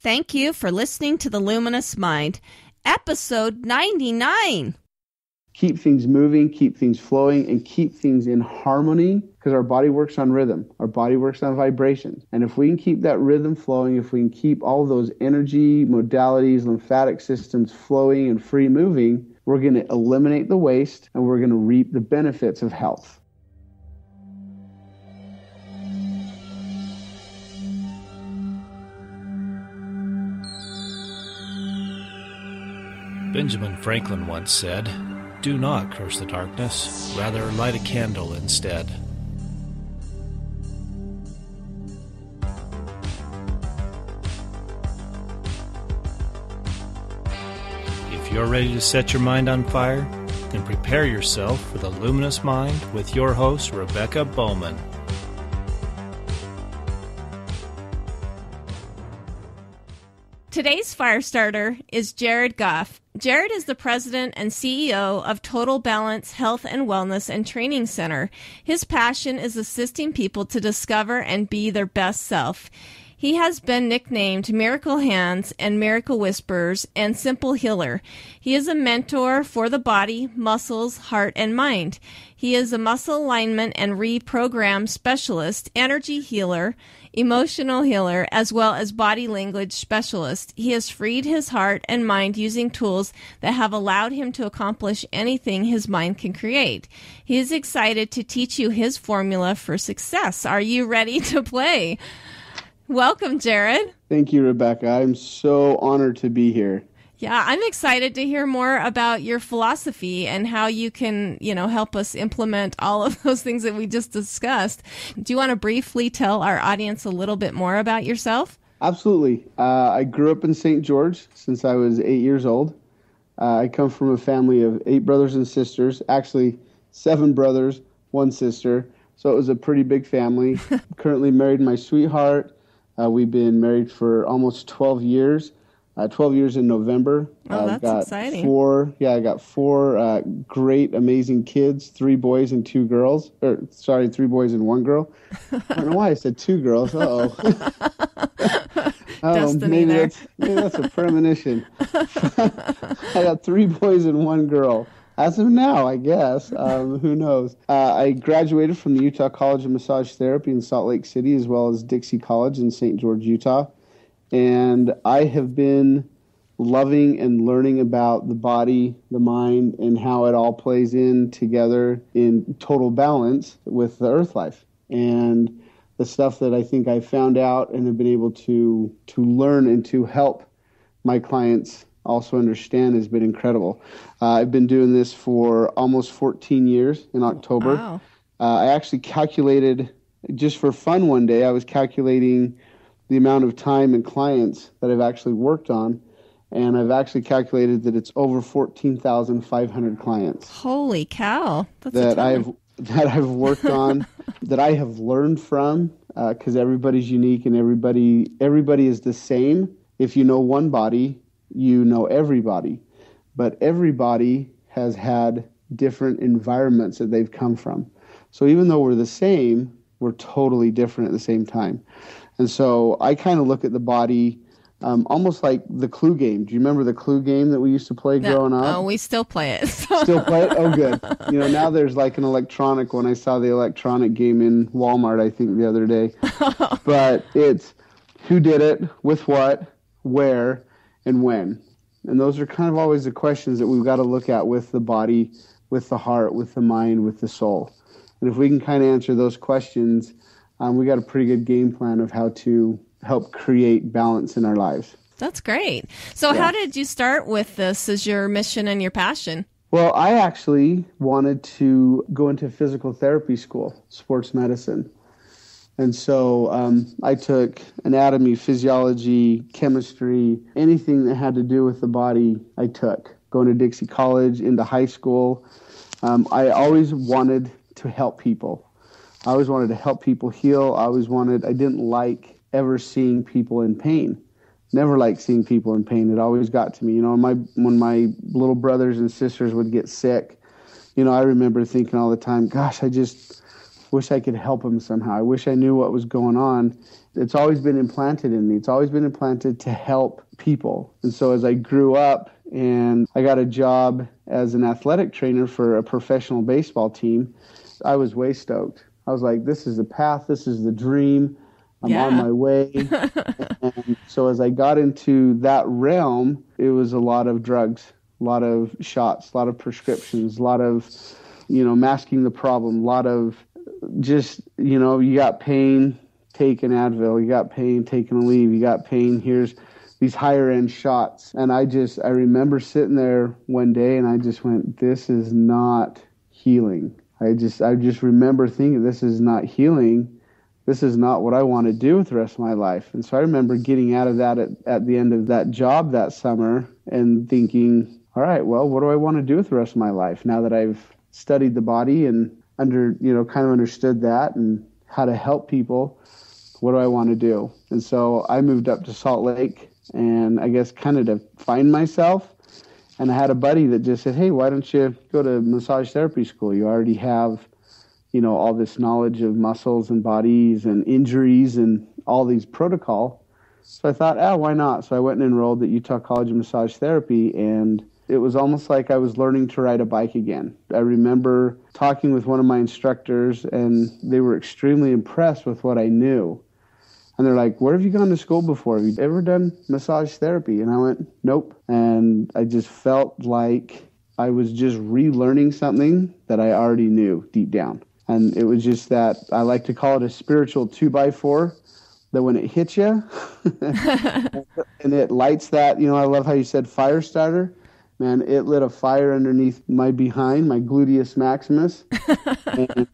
Thank you for listening to The Luminous Mind, episode 99. Keep things moving, keep things flowing, and keep things in harmony, because our body works on rhythm. Our body works on vibrations. And if we can keep that rhythm flowing, if we can keep all those energy modalities, lymphatic systems flowing and free moving, we're going to eliminate the waste and we're going to reap the benefits of health. Benjamin Franklin once said, "Do not curse the darkness, rather light a candle instead." If you're ready to set your mind on fire, then prepare yourself for the Luminous Mind with your host, Rebecca Bowman. Today's fire starter is Jared Gough. Jared is the president and CEO of Total Balance Health and Wellness and Training Center. His passion is assisting people to discover and be their best self. He has been nicknamed Miracle Hands and Miracle Whispers and Simple Healer. He is a mentor for the body, muscles, heart, and mind. He is a muscle alignment and reprogram specialist, energy healer, emotional healer, as well as body language specialist. He has freed his heart and mind using tools that have allowed him to accomplish anything his mind can create. He is excited to teach you his formula for success. Are you ready to play? Welcome, Jared. Thank you, Rebecca. I'm so honored to be here. Yeah, I'm excited to hear more about your philosophy and how you can, help us implement all of those things that we just discussed. Do you want to briefly tell our audience a little bit more about yourself? Absolutely. I grew up in St. George since I was 8 years old. I come from a family of 8 brothers and sisters, actually 7 brothers, 1 sister. So it was a pretty big family. Currently married my sweetheart. We've been married for almost 12 years. 12 years in November. Oh, that's exciting. I got 4 great, amazing kids, 3 boys and 2 girls. 3 boys and 1 girl. I don't know why I said 2 girls. Destiny maybe that's a premonition. I got 3 boys and 1 girl. As of now, I guess. Who knows? I graduated from the Utah College of Massage Therapy in Salt Lake City, as well as Dixie College in St. George, Utah. And I have been loving and learning about the body, the mind, and how it all plays in together in total balance with the earth life. And the stuff that I think I found out and have been able to learn and to help my clients also understand has been incredible. I've been doing this for almost 14 years in October. Wow. I actually calculated, just for fun one day, I was calculating the amount of time and clients that I've actually worked on, and I've actually calculated that it's over 14,500 clients. Holy cow. That's that I've worked on, that I have learned from, because everybody's unique and everybody is the same. If you know one body, you know everybody, but everybody has had different environments that they've come from. So even though we're the same, we're totally different at the same time. And so I kind of look at the body almost like the Clue game. Do you remember the Clue game that we used to play growing up? Oh, we still play it. Still play it? Oh, good. Now there's like an electronic one. I saw the electronic game in Walmart, I think, the other day. But it's who did it, with what, where, and when. And those are kind of always the questions that we've got to look at with the body, with the heart, with the mind, with the soul. And if we can kind of answer those questions, we got a pretty good game plan of how to help create balance in our lives. That's great. So How did you start with this as your mission and your passion? Well, I actually wanted to go into physical therapy school, sports medicine. And so I took anatomy, physiology, chemistry, anything that had to do with the body, I took. Going to Dixie College, into high school. I always wanted to help people. I always wanted to help people heal. I didn't like ever seeing people in pain. Never liked seeing people in pain. It always got to me. When my little brothers and sisters would get sick, I remember thinking all the time, gosh, I just wish I could help him somehow. I wish I knew what was going on. It's always been implanted in me. It's always been implanted to help people. And so as I grew up and I got a job as an athletic trainer for a professional baseball team, I was way stoked. I was like, this is the path. This is the dream. I'm on my way. And so as I got into that realm, it was a lot of drugs, a lot of shots, a lot of prescriptions, a lot of, masking the problem, a lot of just, you got pain, take an Advil. You got pain, take an Aleve. You got pain, here's these higher end shots. And I remember sitting there one day and I just went, this is not healing. I just remember thinking, this is not healing. This is not what I want to do with the rest of my life. And so I remember getting out of that at the end of that job that summer and thinking, all right, well, what do I want to do with the rest of my life now that I've studied the body and kind of understood that and how to help people? What do I want to do? And so I moved up to Salt Lake and I guess kind of to find myself. And I had a buddy that just said, hey, why don't you go to massage therapy school? You already have all this knowledge of muscles and bodies and injuries and all these protocol. So I thought, why not? So I went and enrolled at Utah College of Massage Therapy, and it was almost like I was learning to ride a bike again. I remember talking with one of my instructors, and they were extremely impressed with what I knew. And they're like, where have you gone to school before? Have you ever done massage therapy? And I went, nope. And I just felt like I was just relearning something that I already knew deep down. And it was just that, I like to call it a spiritual 2x4, that when it hits you and it lights that, I love how you said fire starter. Man, it lit a fire underneath my behind, my gluteus maximus. And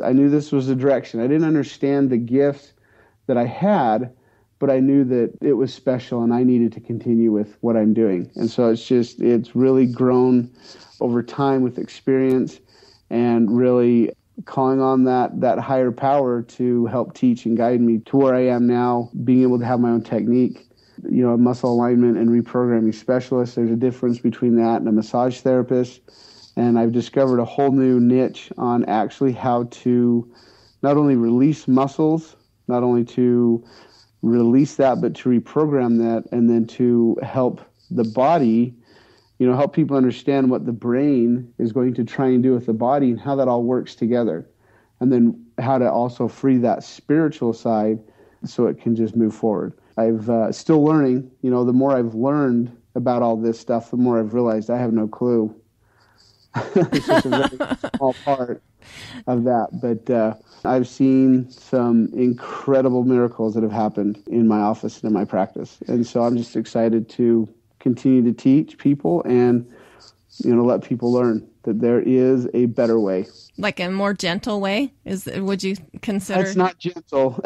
I knew this was the direction. I didn't understand the gift that I had, but I knew that it was special and I needed to continue with what I'm doing. And so it's really grown over time with experience and really calling on that higher power to help teach and guide me to where I am now, being able to have my own technique. A muscle alignment and reprogramming specialist. There's a difference between that and a massage therapist. And I've discovered a whole new niche on actually how to not only release muscles, not only to release that, but to reprogram that, and then to help the body, help people understand what the brain is going to try and do with the body and how that all works together. And then how to also free that spiritual side so it can just move forward. I've still learning. The more I've learned about all this stuff, the more I've realized I have no clue. It's just a very small part of that. But I've seen some incredible miracles that have happened in my office and in my practice. And so I'm just excited to continue to teach people and, let people learn that there is a better way. Like a more gentle way? Would you consider? It's not gentle.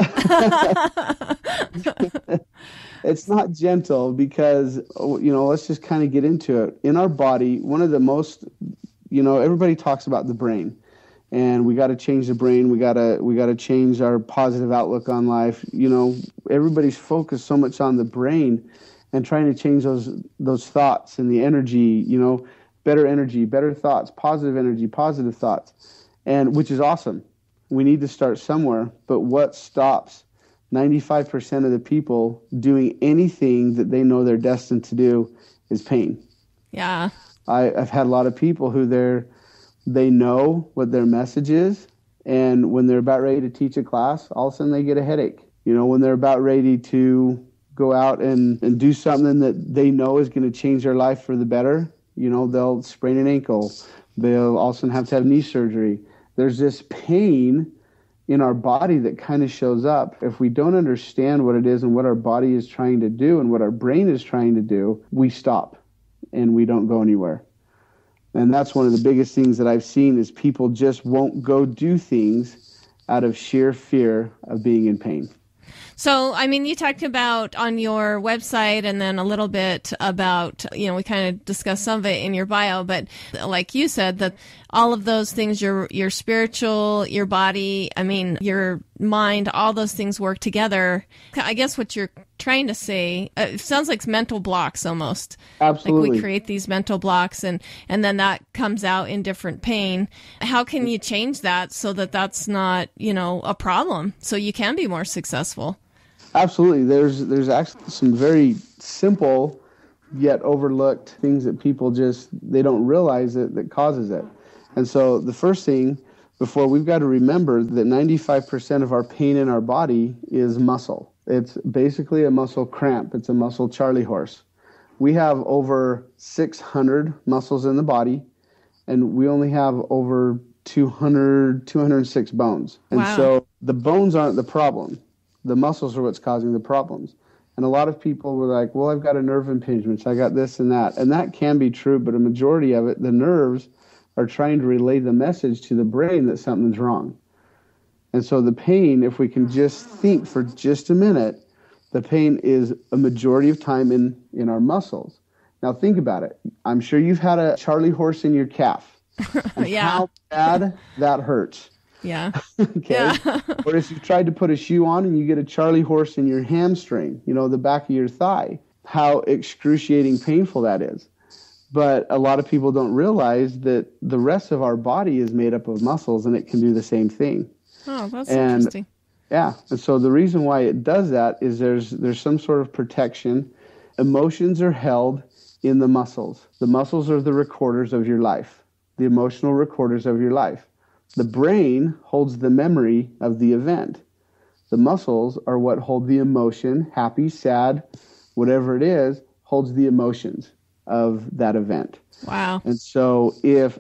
It's not gentle because, let's just kind of get into it. In our body, one of the most, everybody talks about the brain. And we got to change the brain. We got to change our positive outlook on life. Everybody's focused so much on the brain and trying to change those thoughts and the energy, better thoughts, positive energy, positive thoughts, and which is awesome. We need to start somewhere. But what stops 95% of the people doing anything that they know they're destined to do is pain. Yeah. I've had a lot of people who they know what their message is, and when they're about ready to teach a class, all of a sudden they get a headache. When they're about ready to go out and do something that they know is going to change their life for the better, they'll sprain an ankle. They'll also have to have knee surgery. There's this pain in our body that kind of shows up. If we don't understand what it is and what our body is trying to do and what our brain is trying to do, we stop and we don't go anywhere. And that's one of the biggest things that I've seen is people just won't go do things out of sheer fear of being in pain. So, I mean, you talked about on your website and then a little bit about, we kind of discussed some of it in your bio, but like you said, that all of those things, your spiritual, your body, I mean, your mind, all those things work together. I guess what you're trying to say, it sounds like mental blocks almost. Absolutely. Like we create these mental blocks and then that comes out in different pain. How can you change that so that that's not, a problem so you can be more successful? Absolutely. There's actually some very simple yet overlooked things that people they don't realize that causes it. And so the first thing, we've got to remember that 95% of our pain in our body is muscle. It's basically a muscle cramp. It's a muscle Charlie horse. We have over 600 muscles in the body, and we only have over 206 bones. And wow. So the bones aren't the problem. The muscles are what's causing the problems. And a lot of people were like, well, I've got a nerve impingement, so I got this and that. And that can be true, but a majority of it, the nerves are trying to relay the message to the brain that something's wrong. And so the pain, if we can just think for just a minute, the pain is a majority of time in our muscles. Now think about it. I'm sure you've had a Charlie horse in your calf. Yeah. How bad that hurts. Yeah. Okay. Yeah. Or if you've tried to put a shoe on and you get a Charlie horse in your hamstring, the back of your thigh, how excruciating painful that is. But a lot of people don't realize that the rest of our body is made up of muscles and it can do the same thing. Oh, that's interesting. Yeah. And so the reason why it does that is there's some sort of protection. Emotions are held in the muscles. The muscles are the recorders of your life, the emotional recorders of your life. The brain holds the memory of the event. The muscles are what hold the emotion, happy, sad, whatever it is, holds the emotions of that event. Wow. And so if,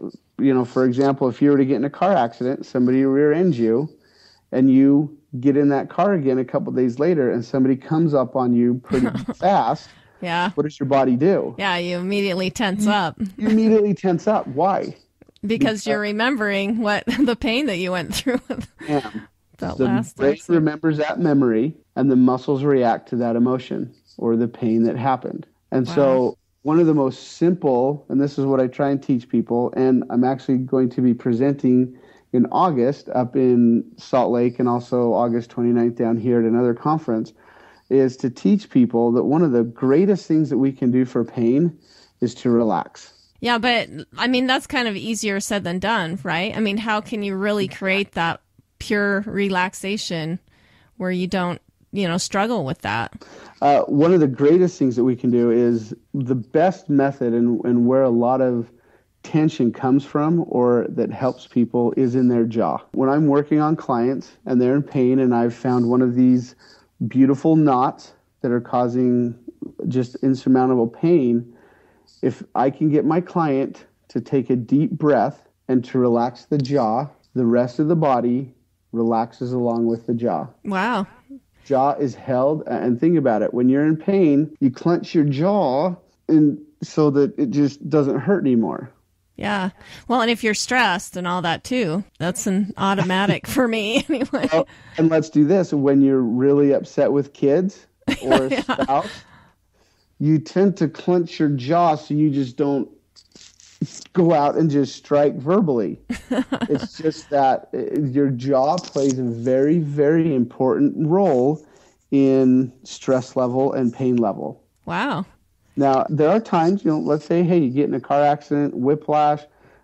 for example, if you were to get in a car accident, somebody rear ends you, and you get in that car again a couple days later and somebody comes up on you pretty fast, yeah. What does your body do? Yeah, you immediately tense up. You immediately tense up. Why? Because you're remembering the pain that you went through. Yeah. That the last brain accident. remembers that memory, and the muscles react to that emotion or the pain that happened. And Wow. so one of the most simple, and this is what I try and teach people, and I'm actually going to be presenting in August up in Salt Lake and also August 29th down here at another conference, is to teach people that one of the greatest things that we can do for pain is to relax. Yeah, but I mean, that's kind of easier said than done, right? I mean, how can you really create that pure relaxation where you don't, struggle with that? One of the greatest things that we can do is the best method and where a lot of tension comes from or that helps people is in their jaw. When I'm working on clients and they're in pain and I've found one of these beautiful knots that are causing just insurmountable pain, if I can get my client to take a deep breath and to relax the jaw, the rest of the body relaxes along with the jaw. Wow. Jaw is held, and think about it. When you're in pain, you clench your jaw and so that it just doesn't hurt anymore. Yeah. Well, and if you're stressed and all that too, that's an automatic for me anyway. Well, and let's do this. When you're really upset with kids or a spouse, you tend to clench your jaw so you just don't go out and just strike verbally. It's just that your jaw plays a very, very important role in stress level and pain level. Wow. Now, there are times, let's say, hey, you get in a car accident, whiplash,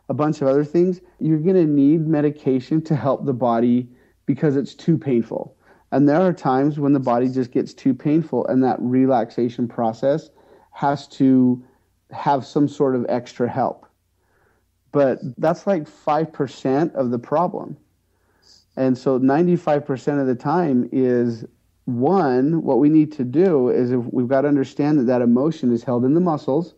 a bunch of other things. You're going to need medication to help the body because it's too painful. And there are times when the body just gets too painful and that relaxation process has to have some sort of extra help. But that's like 5% of the problem. And so 95% of the time is, one, what we need to do is we've got to understand that emotion is held in the muscles,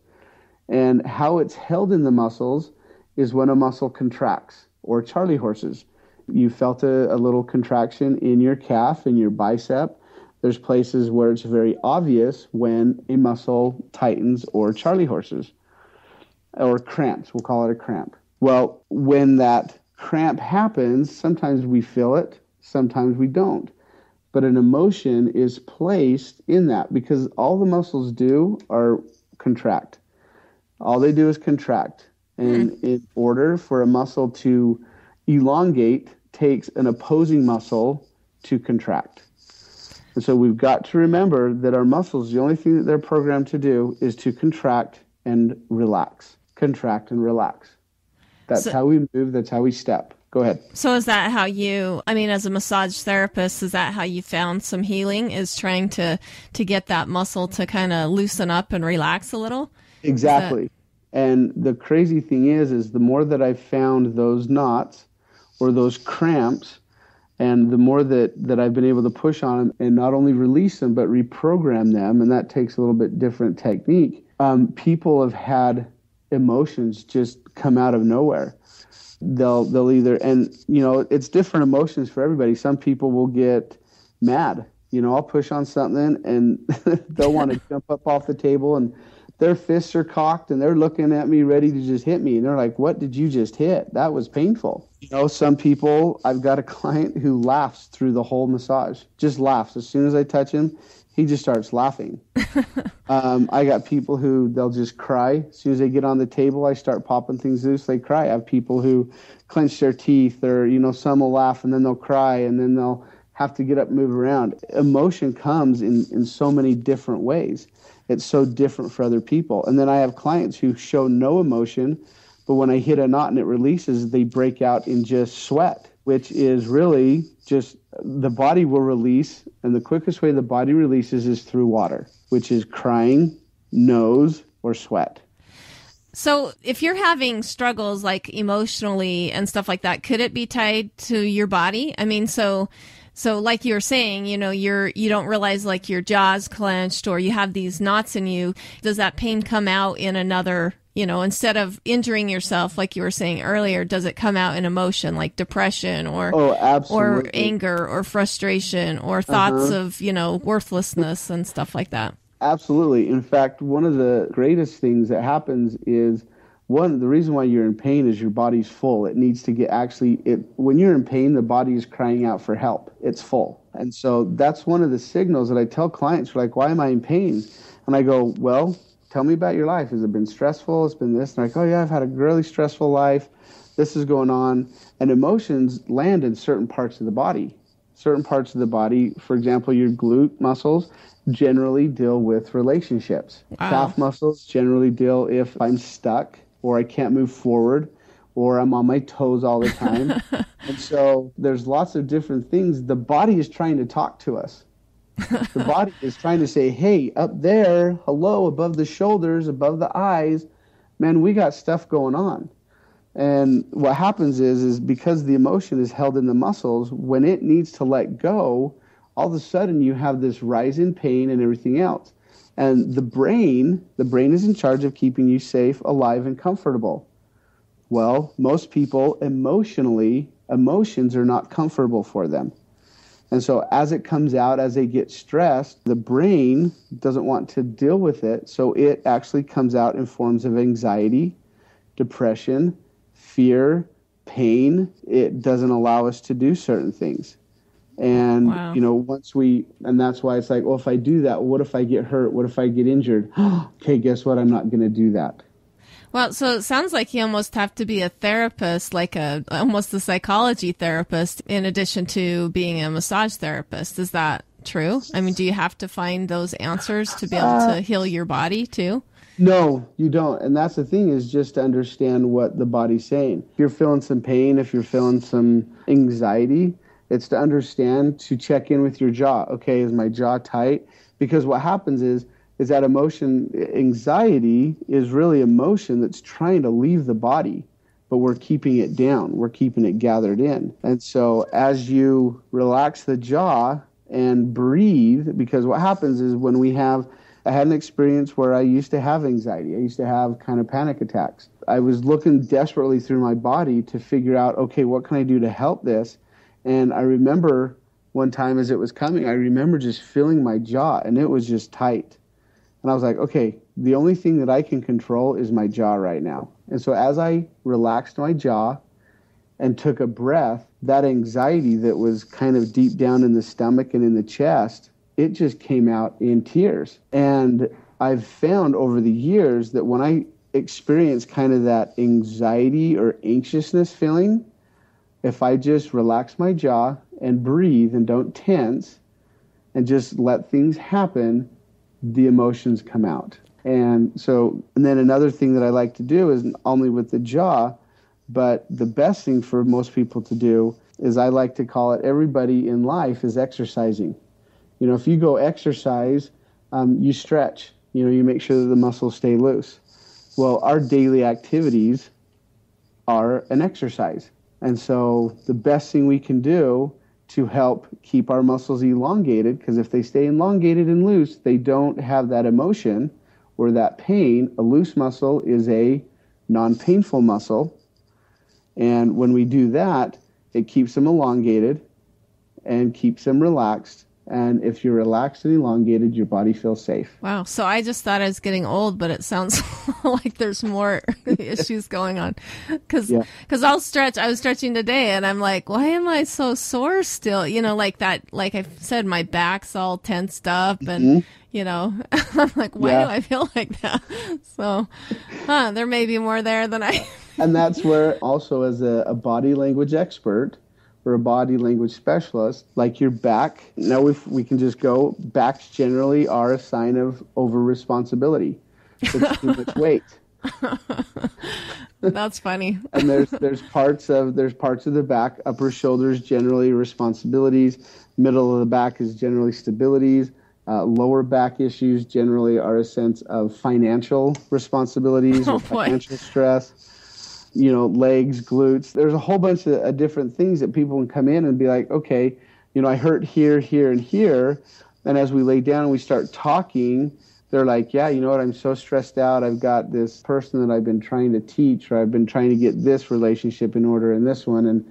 and how it's held in the muscles is when a muscle contracts, or Charlie horses. You felt a little contraction in your calf, in your bicep. There's places where it's very obvious when a muscle tightens or Charlie horses, or cramps. We'll call it a cramp. Well, when that cramp happens, sometimes we feel it, sometimes we don't. but an emotion is placed in that because all the muscles do are contract. All they do is contract. And in order for a muscle to elongate, takes an opposing muscle to contract. And so we've got to remember that our muscles, the only thing that they're programmed to do is to contract and relax. Contract and relax. That's how we move. That's how we step. Go ahead. So is that how you, as a massage therapist, is that how you found some healing, is trying to get that muscle to kind of loosen up and relax a little? Exactly. And the crazy thing is the more that I've found those knots or those cramps, and the more that I've been able to push on them and not only release them, but reprogram them, and that takes a little bit different technique, people have had emotions just come out of nowhere. They'll either, and it's different emotions for everybody. Some people will get mad. I'll push on something and they'll want to jump up off the table and their fists are cocked and they're looking at me ready to just hit me. And they're like, what did you just hit? That was painful. Some people, I've got a client who laughs through the whole massage, just laughs. As soon as I touch him, he just starts laughing. I got people who they'll just cry. As soon as they get on the table, I start popping things loose. They cry. I have people who clench their teeth, or, some will laugh and then they'll cry and then they'll have to get up and move around. Emotion comes in so many different ways. It's so different for other people. And then I have clients who show no emotion, but when I hit a knot and it releases, they break out in just sweat, which is really just the body will release. And the quickest way the body releases is through water, which is crying, nose, or sweat. So if you're having struggles like emotionally and stuff like that, could it be tied to your body? So like you were saying, you don't realize like your jaw's clenched or you have these knots in you. Does that pain come out in another, instead of injuring yourself, like you were saying earlier, does it come out in emotion like depression or anger or frustration or thoughts of, worthlessness and stuff like that? Absolutely. In fact, one of the greatest things that happens is the reason why you're in pain is your body's full. It needs to get when you're in pain, the body is crying out for help. It's full. And so that's one of the signals that I tell clients, like, why am I in pain? And I go, well, tell me about your life. Has it been stressful? It's been this. And they're like, oh yeah, I've had a really stressful life. This is going on. And emotions land in certain parts of the body. Certain parts of the body, for example, your glute muscles generally deal with relationships. Wow. Calf muscles generally deal if I'm stuck, or I can't move forward, or I'm on my toes all the time. And so there's lots of different things. The body is trying to talk to us. The body is trying to say, hey, up there, hello, above the shoulders, above the eyes, man, we got stuff going on. And what happens is because the emotion is held in the muscles, when it needs to let go, all of a sudden you have this rise in pain and everything else. And the brain is in charge of keeping you safe, alive, and comfortable. Well, most people emotions are not comfortable for them. And so as it comes out, as they get stressed, the brain doesn't want to deal with it. So it actually comes out in forms of anxiety, depression, fear, pain. It doesn't allow us to do certain things. And, wow. And that's why it's like, well, if I do that, what if I get hurt? What if I get injured? Okay, guess what? I'm not going to do that. Well, so it sounds like you almost have to be a therapist, like almost a psychology therapist, in addition to being a massage therapist. Is that true? Do you have to find those answers to be able to heal your body too? No, you don't. And that's the thing, is just to understand what the body's saying. If you're feeling some pain, if you're feeling some anxiety, it's to understand, to check in with your jaw. Okay, is my jaw tight? Because what happens is that emotion, anxiety, is really emotion that's trying to leave the body, but we're keeping it down. We're keeping it gathered in. And so as you relax the jaw and breathe, because what happens is I had an experience where I used to have anxiety. I used to have kind of panic attacks. I was looking desperately through my body to figure out, okay, what can I do to help this? And I remember one time as it was coming, I remember just feeling my jaw, and it was just tight. And I was like, okay, the only thing that I can control is my jaw right now. And so as I relaxed my jaw and took a breath, that anxiety that was kind of deep down in the stomach and in the chest, it just came out in tears. And I've found over the years that when I experience kind of that anxiety or anxiousness feeling, if I just relax my jaw and breathe and don't tense and just let things happen, the emotions come out. And then another thing that I like to do is not only with the jaw, but the best thing for most people to do is I like to call it everybody in life is exercising. You know, if you go exercise, you stretch. You know, you make sure that the muscles stay loose. Well, our daily activities are an exercise. And so the best thing we can do to help keep our muscles elongated, because if they stay elongated and loose, they don't have that emotion or that pain. A loose muscle is a non-painful muscle. And when we do that, it keeps them elongated and keeps them relaxed. And if you're relaxed and elongated, your body feels safe. Wow. So I just thought I was getting old, but it sounds like there's more issues going on. Because I'll stretch. I was stretching today, and I'm like, why am I so sore still? You know, like that, like I said, my back's all tensed up, and, you know, I'm like, why do I feel like that? So there may be more there than I... And that's where also as a body language expert, or a body language specialist, like your back. Now, if we can just go, backs generally are a sign of over-responsibility. It's too much weight. That's funny. And there's parts of the back, upper shoulders generally responsibilities, middle of the back is generally stabilities, lower back issues generally are a sense of financial responsibilities or financial stress. You know, legs, glutes. There's a whole bunch of different things that people can come in and be like, okay, you know, I hurt here, here, and here. And as we lay down and we start talking, they're like, yeah, you know what, I'm so stressed out. I've got this person that I've been trying to teach, or I've been trying to get this relationship in order in this one. And,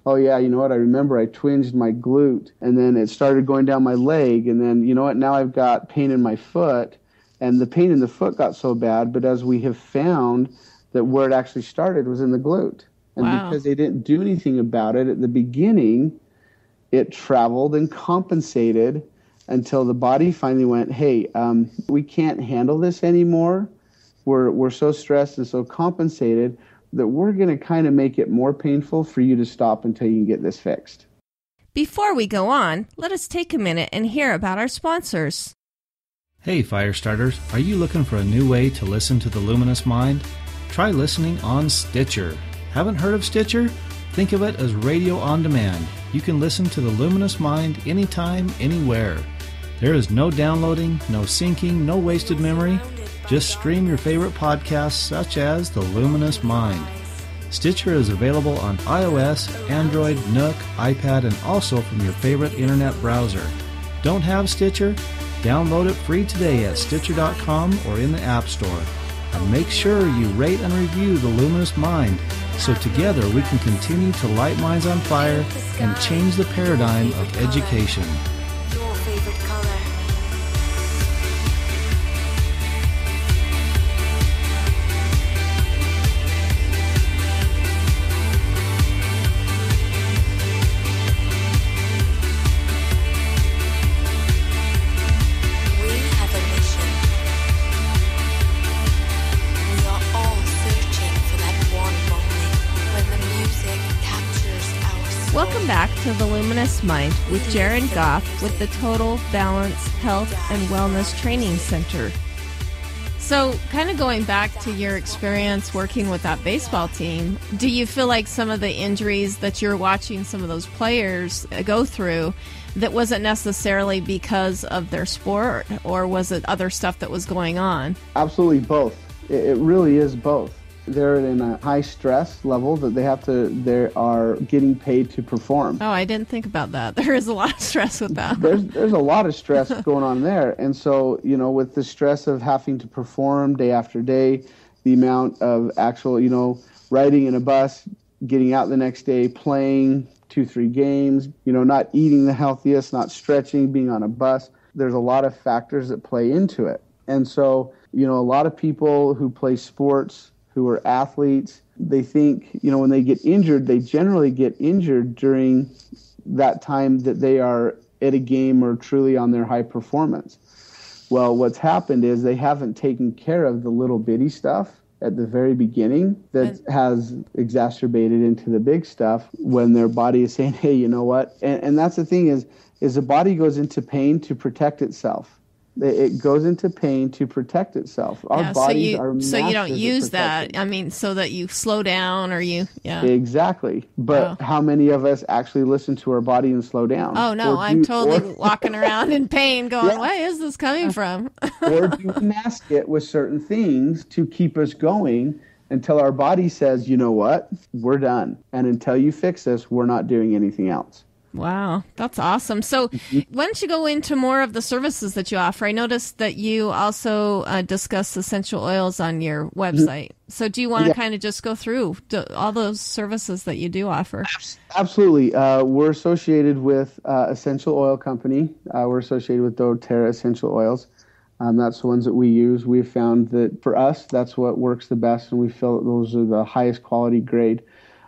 oh, yeah, you know what, I remember I twinged my glute, and then it started going down my leg. And then, you know what, now I've got pain in my foot. And the pain in the foot got so bad, but as we have found, that where it actually started was in the glute. And because they didn't do anything about it at the beginning, it traveled and compensated until the body finally went, hey, we can't handle this anymore. We're so stressed and so compensated that we're going to kind of make it more painful for you to stop until you can get this fixed. Before we go on, let us take a minute and hear about our sponsors. Hey, Firestarters, are you looking for a new way to listen to the Luminous Mind? Try listening on Stitcher. Haven't heard of Stitcher? Think of it as radio on demand. You can listen to the Luminous Mind anytime, anywhere. There is no downloading, no syncing, no wasted memory. Just stream your favorite podcasts such as the Luminous Mind. Stitcher is available on iOS, Android, Nook, iPad, and also from your favorite internet browser. Don't have Stitcher? Download it free today at Stitcher.com or in the App Store. And make sure you rate and review the Luminous Mind so together we can continue to light minds on fire and change the paradigm of education. Your favorite color. Welcome back to The Luminous Mind with Jared Gough with the Total Balance Health and Wellness Training Center. So, kind of going back to your experience working with that baseball team, do you feel like some of the injuries that you're watching some of those players go through, that wasn't necessarily because of their sport, or was it other stuff that was going on? Absolutely both. It really is both. They're in a high stress level that they are getting paid to perform. Oh, I didn't think about that. There is a lot of stress with that. There's a lot of stress going on there. And so, you know, with the stress of having to perform day after day, the amount of actual, you know, riding in a bus, getting out the next day, playing 2-3 games, you know, not eating the healthiest, not stretching, being on a bus. There's a lot of factors that play into it. And so, you know, a lot of people who play sports who are athletes, they think, when they get injured, they generally get injured during that time that they are at a game or truly on their high performance. Well, what's happened is they haven't taken care of the little bitty stuff at the very beginning that has exacerbated into the big stuff when their body is saying, hey, you know what? And that's the thing is the body goes into pain to protect itself. It goes into pain to protect itself. Our bodies are so you don't masters use at that. protecting. I mean, so that you slow down or Exactly. But how many of us actually listen to our body and slow down? Oh no, I'm totally walking around in pain going, where is this coming from? Or do we mask it with certain things to keep us going until our body says, you know what, we're done. And until you fix this, we're not doing anything else. Wow, that's awesome. So why don't you go into more of the services that you offer? I noticed that you also discuss essential oils on your website. So do you want to kind of just go through all those services that you do offer? Absolutely. We're associated with Essential Oil Company. We're associated with doTERRA Essential Oils. That's the ones that we use. We've found that for us, that's what works the best, and we feel that those are the highest quality grade.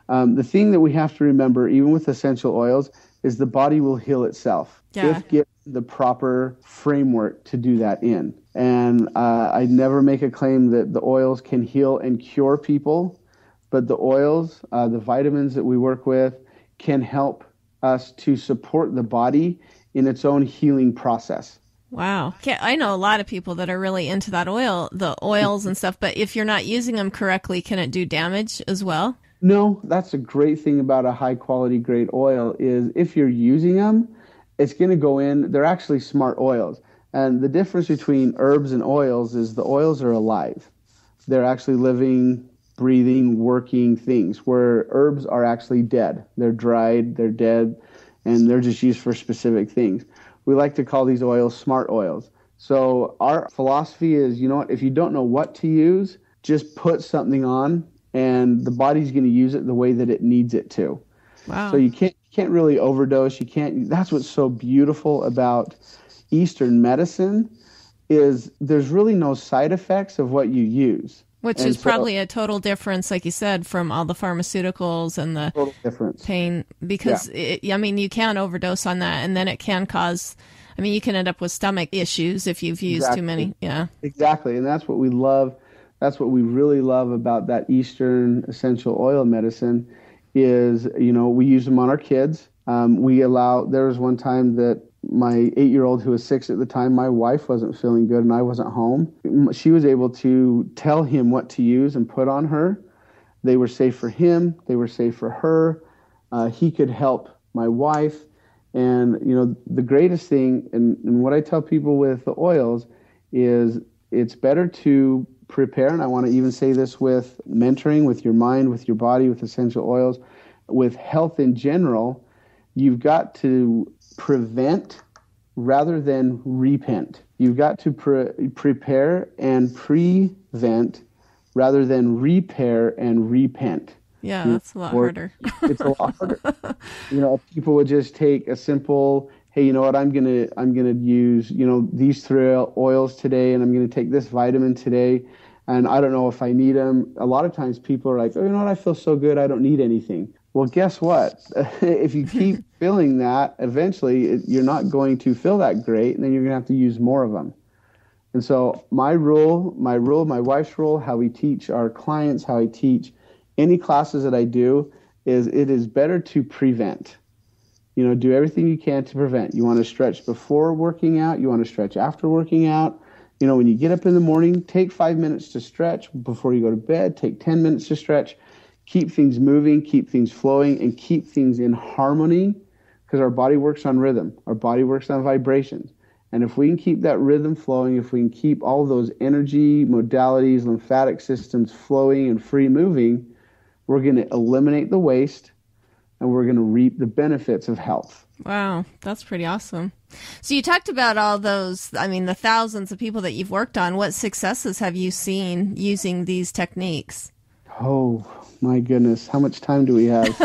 The thing that we have to remember, even with essential oils, is the body will heal itself if given the proper framework to do that in. And I never make a claim that the oils can heal and cure people, but the oils, the vitamins that we work with, can help us to support the body in its own healing process. Wow. I know a lot of people that are really into the oils and stuff, but if you're not using them correctly, can it do damage as well? No, that's a great thing about a high quality grade oil is if you're using them, it's going to go in. They're actually smart oils. And the difference between herbs and oils is the oils are alive. They're actually living, breathing, working things, where herbs are actually dead. They're dried, they're dead, and they're just used for specific things. We like to call these oils smart oils. So our philosophy is, you know what, if you don't know what to use, just put something on, and the body's going to use it the way that it needs it to. Wow. So you can't really overdose. That's what's so beautiful about Eastern medicine is there's really no side effects of what you use. Which is probably a total difference, like you said, from all the pharmaceuticals and the total difference. Pain. Because, you can overdose on that, and then it can cause, you can end up with stomach issues if you've used too many. Yeah. Exactly. And that's what we love. That's what we really love about that Eastern essential oil medicine is, we use them on our kids. There was one time that my 8-year-old who was 6 at the time, my wife wasn't feeling good and I wasn't home. She was able to tell him what to use and put on her. They were safe for him. They were safe for her. He could help my wife. And, the greatest thing, and what I tell people with the oils is it's better to prepare, and I want to even say this with mentoring, with your mind, with your body, with essential oils, with health in general, you've got to prevent rather than repent. You've got to prepare and prevent rather than repair and repent. Yeah, that's a lot harder. It's a lot harder. People would just take a simple, hey, you know what, I'm gonna use, these 3 oils today, and I'm gonna take this vitamin today, and I don't know if I need them. A lot of times people are like, oh, you know what, I feel so good, I don't need anything. Well, guess what? If you keep feeling that, eventually you're not going to feel that great, and then you're gonna have to use more of them. And so my wife's rule, how we teach our clients, how I teach any classes that I do, is it is better to prevent. Do everything you can to prevent. You want to stretch before working out. You want to stretch after working out. When you get up in the morning, take 5 minutes to stretch. Before you go to bed, take 10 minutes to stretch. Keep things moving, keep things flowing, and keep things in harmony because our body works on rhythm. Our body works on vibrations. And if we can keep that rhythm flowing, if we can keep all those energy modalities, lymphatic systems flowing and free moving, we're going to eliminate the waste, and we're going to reap the benefits of health. Wow, that's pretty awesome. So you talked about all those, the thousands of people that you've worked on. What successes have you seen using these techniques? Oh, my goodness. How much time do we have?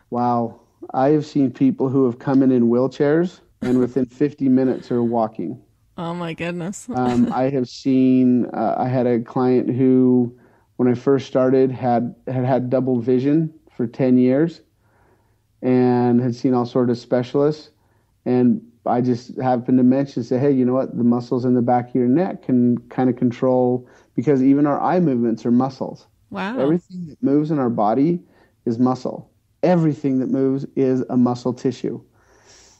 Wow. I have seen people who have come in wheelchairs and within 50 minutes are walking. Oh my goodness. I have seen, I had a client who, when I first started, had double vision for 10 years and had seen all sorts of specialists. And I just happened to mention, say, hey, you know what? The muscles in the back of your neck can kind of control, because even our eye movements are muscles. Wow. Everything that moves in our body is muscle. Everything that moves is a muscle tissue.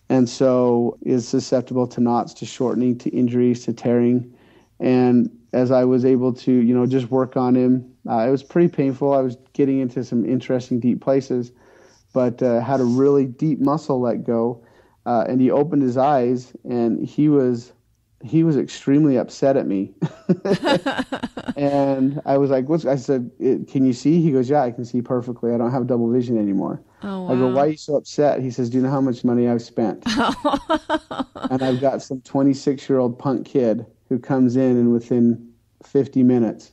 And so is susceptible to knots, to shortening, to injuries, to tearing. And as I was able to, just work on him, it was pretty painful. I was getting into some interesting deep places, but had a really deep muscle let go. And he opened his eyes, and he was extremely upset at me. And I was like, I said, can you see? He goes, yeah, I can see perfectly. I don't have double vision anymore. Oh, wow. I go, why are you so upset? He says, do you know how much money I've spent? And I've got some 26-year-old punk kid who comes in and within 50 minutes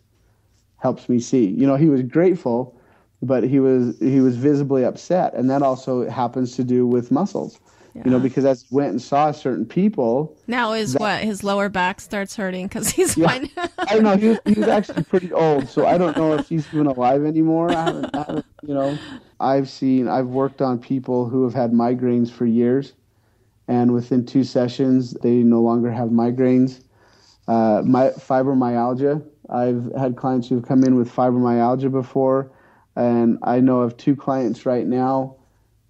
helps me see. He was grateful, but he was visibly upset. And that also happens to do with muscles. Yeah. Because as he went and saw certain people. Now his lower back starts hurting because he's fine. I don't know. He was actually pretty old, so I don't know if he's even alive anymore. I've worked on people who have had migraines for years, and within 2 sessions, they no longer have migraines. Fibromyalgia. I've had clients who've come in with fibromyalgia before, and I know of 2 clients right now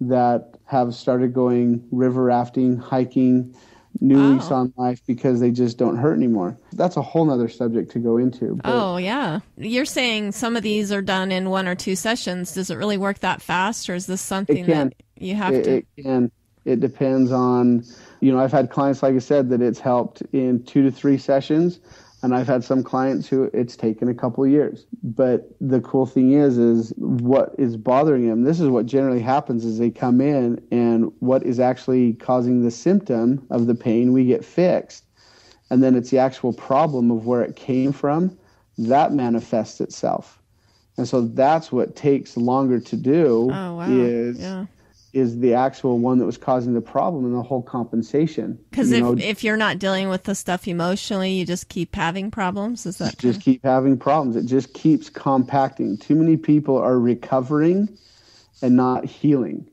that have started going river rafting, hiking, new lease on life because they just don't hurt anymore. That's a whole nother subject to go into. But oh, yeah. You're saying some of these are done in 1 or 2 sessions. Does it really work that fast, or is this something that you have to? It can. It depends on, I've had clients, like I said, that it's helped in 2 to 3 sessions. And I've had some clients who it's taken a couple of years. But the cool thing is what is bothering them. This is what generally happens is they come in, and what is actually causing the symptom of the pain, we get fixed. And then it's the actual problem of where it came from that manifests itself. And so that's what takes longer to do. Oh, wow. Is the actual one that was causing the problem and the whole compensation. Because if you're not dealing with the stuff emotionally, you just keep having problems? Is that just keep having problems. It just keeps compacting. Too many people are recovering and not healing.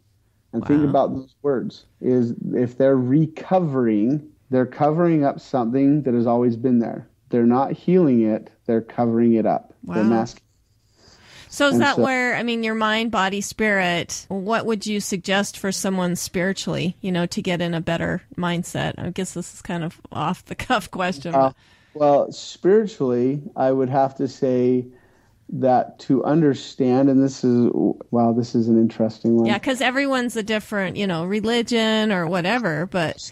And think about those words. Is if they're recovering, they're covering up something that has always been there. They're not healing it. They're covering it up. Wow. They're masking. So is that where, your mind, body, spirit, what would you suggest for someone spiritually, to get in a better mindset? I guess this is kind of off the cuff question. Well, spiritually, I would have to say that to understand, and this is an interesting one. Yeah, because everyone's a different, religion or whatever, but...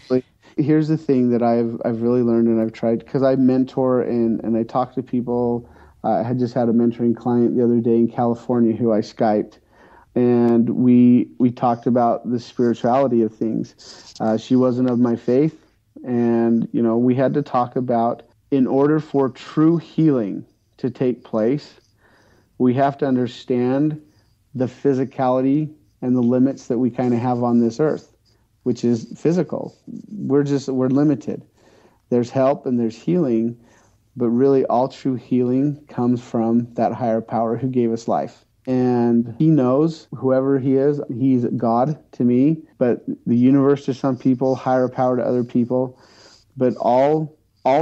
Here's the thing that I've really learned, and I've tried, because I mentor and I talk to people. I had just had a mentoring client the other day in California who I Skyped, and we talked about the spirituality of things. She wasn't of my faith, and we had to talk about, in order for true healing to take place, we have to understand the physicality and the limits that we kind of have on this earth, which is physical. We're limited. There's help and there's healing. But really, all true healing comes from that higher power who gave us life. And he knows, whoever he is, he's God to me, but the universe to some people, higher power to other people. But all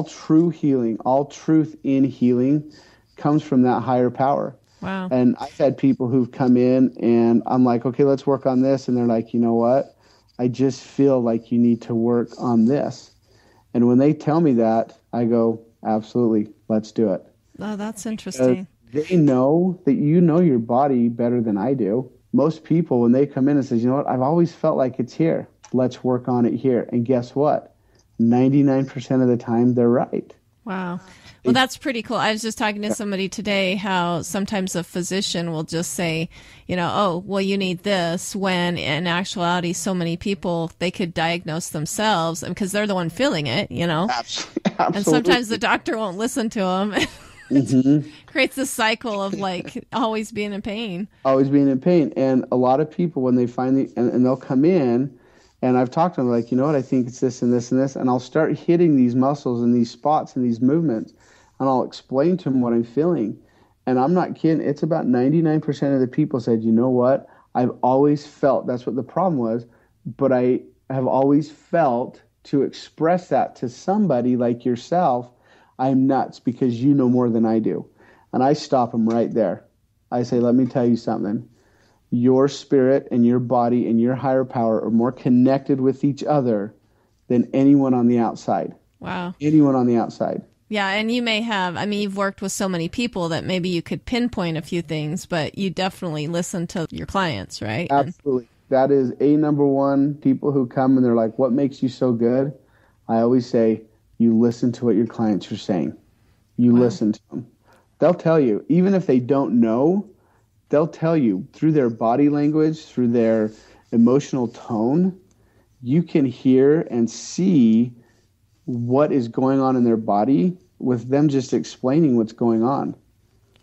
true healing, all truth in healing comes from that higher power. Wow. And I've had people who've come in, and I'm like, okay, let's work on this. And they're like, you know what? I just feel like you need to work on this. And when they tell me that, I go, absolutely, let's do it. Oh, that's interesting. They know that you know your body better than I do. Most people, when they come in and say, you know what, I've always felt like it's here. Let's work on it here. And guess what? 99% of the time, they're right. Wow. Well, that's pretty cool. I was just talking to somebody today how sometimes a physician will just say, oh, well, you need this, when in actuality, so many people, they could diagnose themselves because they're the one feeling it, Absolutely. And sometimes the doctor won't listen to them. Mm-hmm. Creates a cycle of always being in pain. Always being in pain. And a lot of people, when they finally, and they'll come in And I've talked to them like, you know what, I think it's this and this and this. And I'll start hitting these muscles and these spots and these movements. And I'll explain to them what I'm feeling. And I'm not kidding. It's about 99% of the people said, you know what, I've always felt, that's what the problem was. But I have always felt to express that to somebody like yourself, I'm nuts because you know more than I do. And I stop them right there. I say, let me tell you something. Your spirit and your body and your higher power are more connected with each other than anyone on the outside. Wow. Anyone on the outside. Yeah, and you may have, I mean, you've worked with so many people that maybe you could pinpoint a few things, but you definitely listen to your clients, right? Absolutely. That is number one. People who come and they're like, what makes you so good? I always say, you listen to what your clients are saying. You listen to them. They'll tell you, even if they don't know, they'll tell you through their body language, through their emotional tone, you can hear and see what is going on in their body with them just explaining what's going on.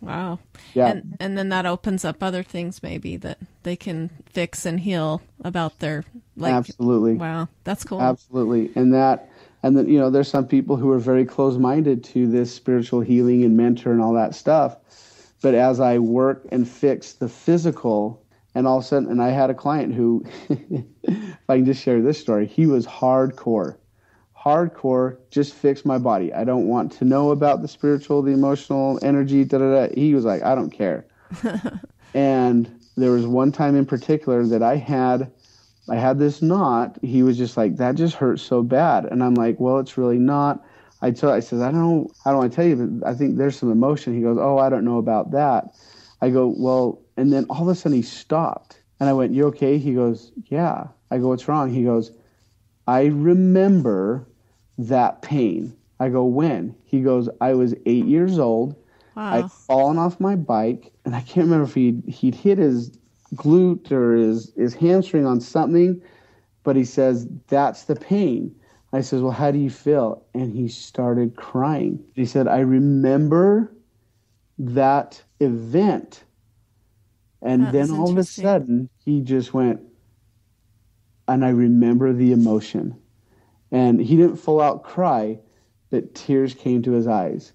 Wow. Yeah. And then that opens up other things maybe that they can fix and heal about their, like. Absolutely. Wow. That's cool. Absolutely. And then, you know, there's some people who are very close-minded to this spiritual healing and mentor and all that stuff. But as I work and fix the physical, and all of a sudden, and I had a client who, if I can just share this story, he was hardcore, just fix my body. I don't want to know about the spiritual, the emotional, energy, He was like, I don't care. And there was one time in particular that I had this knot. He was just like, that just hurts so bad. And I'm like, well, it's really not. I said, I don't want to tell you, but I think there's some emotion. He goes, oh, I don't know about that. I go, well, and then all of a sudden he stopped. And I went, you okay? He goes, yeah. I go, what's wrong? He goes, I remember that pain. I go, when? He goes, I was 8 years old. Wow. I'd fallen off my bike, and I can't remember if he'd hit his glute or his hamstring on something, but he says, that's the pain. I says, well, how do you feel? And he started crying. He said, I remember that event. And then all of a sudden, he just went, and I remember the emotion. And he didn't full out cry, but tears came to his eyes.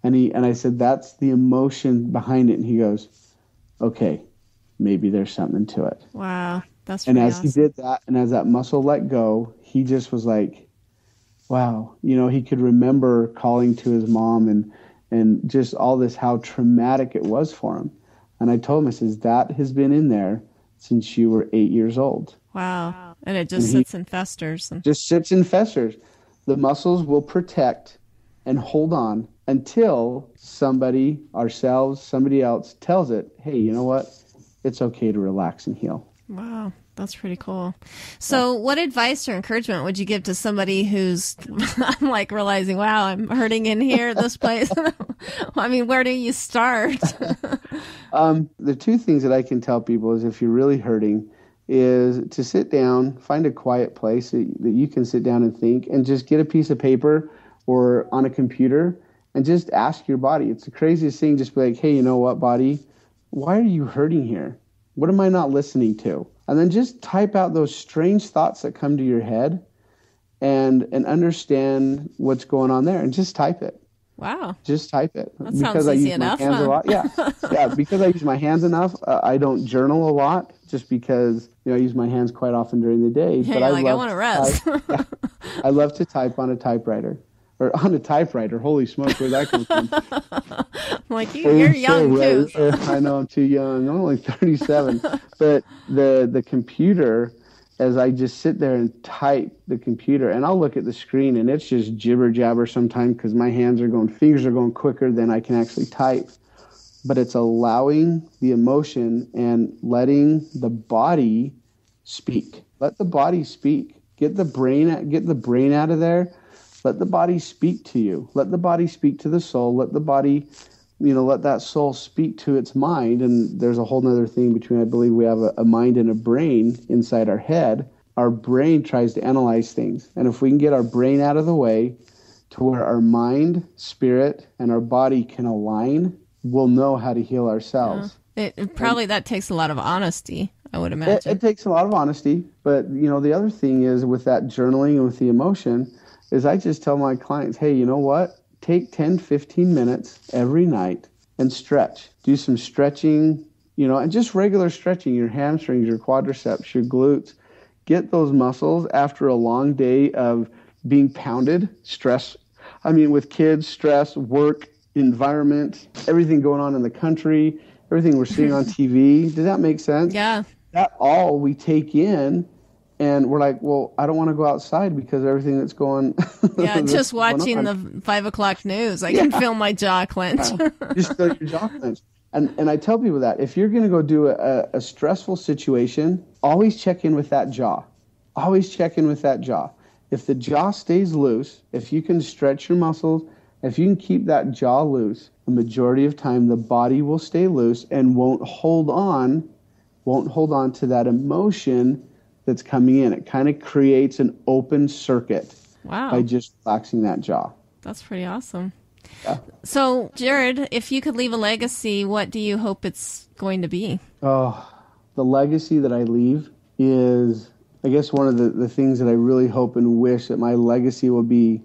And I said, that's the emotion behind it. And he goes, okay, maybe there's something to it. Wow. That's and as awesome. he did that, and as that muscle let go, he just was like, wow. You know, he could remember calling to his mom and just all this, how traumatic it was for him. And I told him, I says, that has been in there since you were 8 years old. Wow. And it just sits and festers. Just sits and festers. The muscles will protect and hold on until somebody, ourselves, somebody else tells it, hey, you know what? It's okay to relax and heal. Wow. That's pretty cool. So what advice or encouragement would you give to somebody who's, I'm like realizing, wow, I'm hurting in here at this place. I mean, where do you start? The two things that I can tell people is if you're really hurting is to sit down, find a quiet place that you can sit down and think, and just get a piece of paper or on a computer and just ask your body. It's the craziest thing. Just be like, hey, you know what, body? Why are you hurting here? What am I not listening to? And then just type out those strange thoughts that come to your head and understand what's going on there, and just type it. Wow. Just type it. That sounds easy enough. My hands a lot. Yeah. Yeah. Because I use my hands enough, I don't journal a lot just because, you know, I use my hands quite often during the day. Yeah, but I want to rest. Yeah. I love to type on a typewriter. Or on a typewriter. Holy smokes, where'd that come from? I'm like, you're young too. I know I'm too young. I'm only 37. But the computer, as I just sit there and type the computer, and I'll look at the screen and it's just jibber jabber sometimes because my fingers are going quicker than I can actually type. But it's allowing the emotion and letting the body speak. Let the body speak. Get the brain out of there. Let the body speak to you. Let the body speak to the soul. Let the body, let that soul speak to its mind. And there's a whole other thing between, I believe we have a mind and a brain inside our head. Our brain tries to analyze things. And if we can get our brain out of the way to where our mind, spirit, and our body can align, we'll know how to heal ourselves. That takes a lot of honesty. I would imagine. It takes a lot of honesty, but the other thing is with that journaling and with the emotion is I just tell my clients, hey, you know what? Take 10, 15 minutes every night and stretch. Do some stretching, and just regular stretching, your hamstrings, your quadriceps, your glutes. Get those muscles after a long day of being pounded, stress. I mean, with kids, stress, work, environment, everything going on in the country, everything we're seeing on TV. Does that make sense? Yeah. That all we take in, and we're like, well, I don't want to go outside because of everything that's going. Yeah, just watching the 5 o'clock news, I can feel my jaw clench. Just feel your jaw clench. And I tell people that if you're going to go do a stressful situation, always check in with that jaw. Always check in with that jaw. If the jaw stays loose, if you can stretch your muscles, if you can keep that jaw loose, the majority of time the body will stay loose and won't hold on to that emotion that's coming in. It kind of creates an open circuit by just relaxing that jaw. That's pretty awesome. Yeah. So, Jared, if you could leave a legacy, what do you hope it's going to be? Oh, the legacy that I leave is, I guess one of the things that I really hope and wish that my legacy will be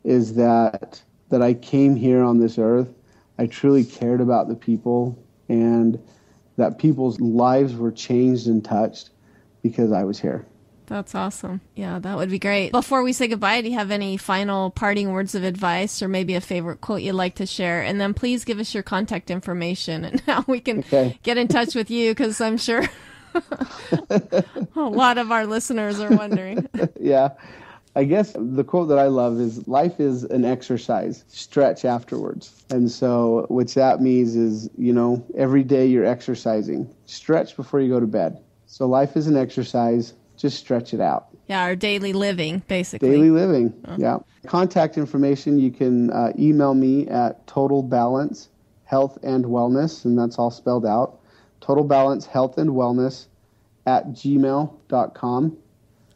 is that I came here on this earth, I truly cared about the people, and that people's lives were changed and touched because I was here. That's awesome. Yeah, that would be great. Before we say goodbye, do you have any final parting words of advice or maybe a favorite quote you'd like to share? And then please give us your contact information and how we can get in touch with you, because I'm sure a lot of our listeners are wondering. Yeah. I guess the quote that I love is, life is an exercise, stretch afterwards. And so what that means is, every day you're exercising. Stretch before you go to bed. So life is an exercise. Just stretch it out. Yeah, our daily living, basically. Daily living, yeah. Contact information, you can email me at Total Balance Health and Wellness, and that's all spelled out. Total Balance Health and Wellness at gmail.com.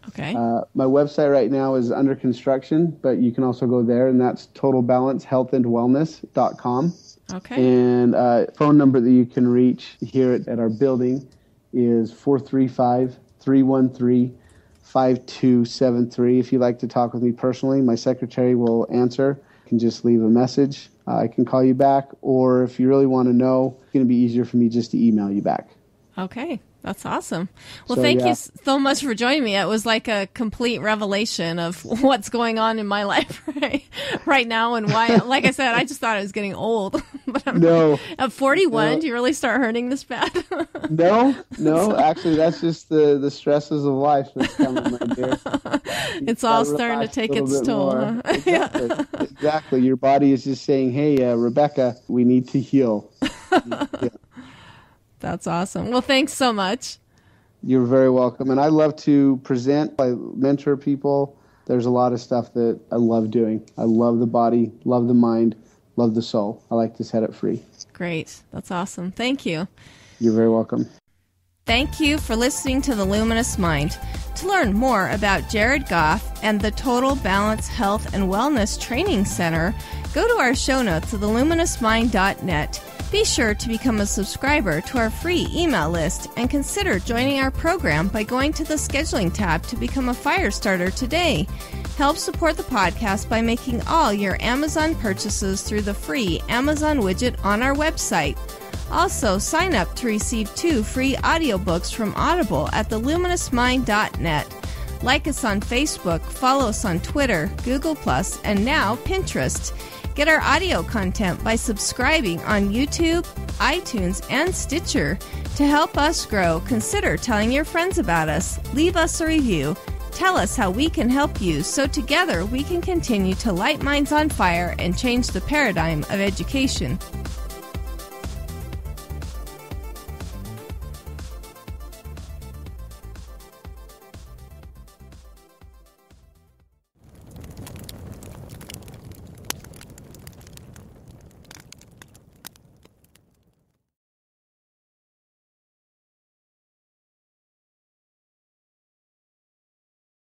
Okay. My website right now is under construction, but you can also go there, and that's totalbalancehealthandwellness.com. Okay. And phone number that you can reach here at our building is 435-313-5273. If you'd like to talk with me personally, my secretary will answer. You can just leave a message. I can call you back, or if you really want to know, it's going to be easier for me just to email you back. Okay. That's awesome. Well, thank you so much for joining me. It was like a complete revelation of what's going on in my life right now and why. Like I said, I just thought I was getting old. But at 41, no. Do you really start hurting this bad? No. Actually, that's just the stresses of life that's coming, my dear. It's all starting to take its toll. Huh? Exactly. Your body is just saying, hey, Rebecca, we need to heal. That's awesome. Well, thanks so much. You're very welcome. And I love to present. I mentor people. There's a lot of stuff that I love doing. I love the body, love the mind, love the soul. I like to set it free. Great. That's awesome. Thank you. You're very welcome. Thank you for listening to The Luminous Mind. To learn more about Jared Gough and the Total Balance Health and Wellness Training Center, go to our show notes at theluminousmind.net. Be sure to become a subscriber to our free email list and consider joining our program by going to the scheduling tab to become a fire starter today. Help support the podcast by making all your Amazon purchases through the free Amazon widget on our website. Also, sign up to receive 2 free audiobooks from Audible at theluminousmind.net. Like us on Facebook, follow us on Twitter, Google+, and now Pinterest. Get our audio content by subscribing on YouTube, iTunes, and Stitcher. To help us grow, consider telling your friends about us. Leave us a review. Tell us how we can help you so together we can continue to light minds on fire and change the paradigm of education.